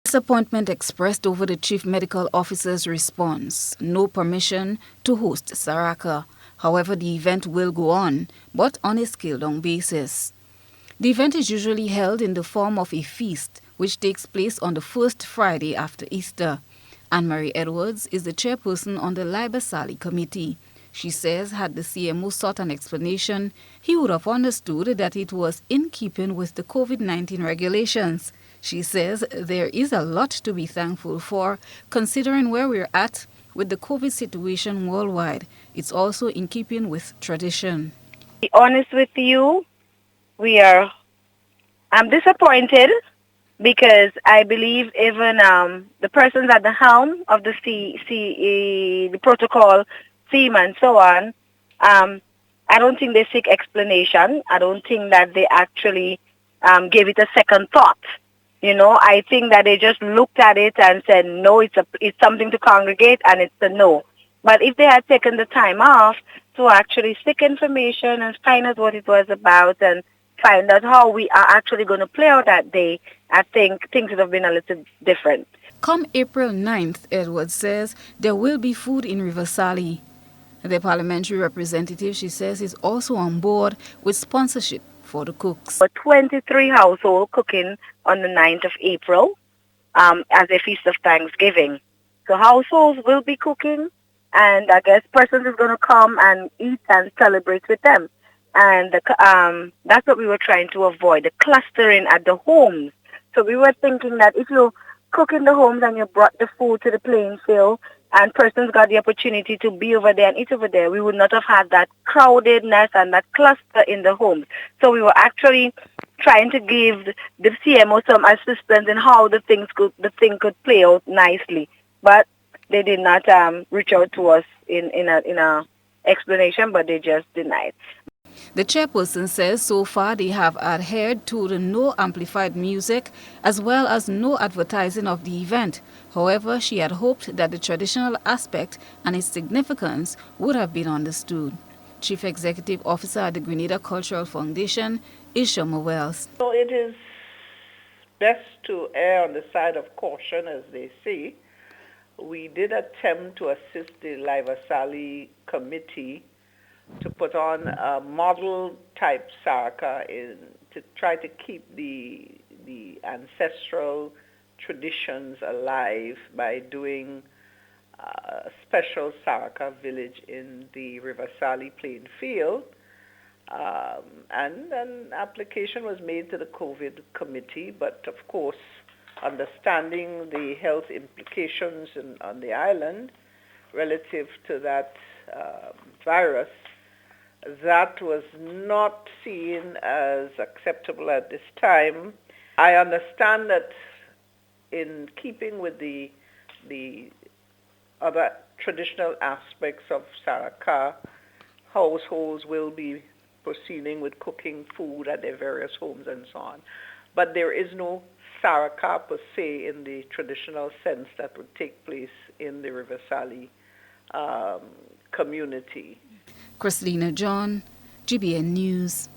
Disappointment expressed over the chief medical officer's response. No permission to host Saraca. However, the event will go on, but on a scaled-down basis. The event is usually held in the form of a feast, which takes place on the first Friday after Easter. Anne-Marie Edwards is the chairperson on the life.Saraca committee. She says had the CMO sought an explanation, he would have understood that it was in keeping with the COVID-19 regulations. She says there is a lot to be thankful for, considering where we're at with the COVID situation worldwide. It's also in keeping with tradition. To be honest with you, I'm disappointed because I believe even the persons at the helm of the protocol team and so on, I don't think they seek explanation. I don't think that they actually gave it a second thought. I think that they just looked at it and said, no, it's something to congregate, and it's a no. But if they had taken the time off to actually seek information and find out what it was about and find out how we are actually going to play out that day, I think things would have been a little different. Come April 9th, Edwards says, there will be food in River Sallee. The parliamentary representative, she says, is also on board with sponsorship for the cooks. For 23 households cooking on the 9th of April as a feast of Thanksgiving. So households will be cooking, and I guess persons is going to come and eat and celebrate with them. And that's what we were trying to avoid, the clustering at the homes. So we were thinking that if you cook in the homes and you brought the food to the playing field and persons got the opportunity to be over there and eat over there, we would not have had that crowdedness and that cluster in the homes. So we were actually trying to give the CMO some assistance in how the thing could play out nicely. But they did not reach out to us in a explanation, but they just denied. The chairperson says so far they have adhered to the no amplified music as well as no advertising of the event. However, she had hoped that the traditional aspect and its significance would have been understood. Chief Executive Officer at the Grenada Cultural Foundation is Shoma Wells. So it is best to err on the side of caution, as they say. We did attempt to assist the life.Saraca committee to put on a model type Saraca to try to keep the ancestral traditions alive by doing a special Saraca village in the River Sallee playing field. And an application was made to the COVID committee, but of course, understanding the health implications on the island relative to that virus, that was not seen as acceptable at this time. I understand that in keeping with the other traditional aspects of Saraca, households will be proceeding with cooking food at their various homes and so on. But there is no Saraca per se in the traditional sense that would take place in the River Sallee community. Christina John, GBN News.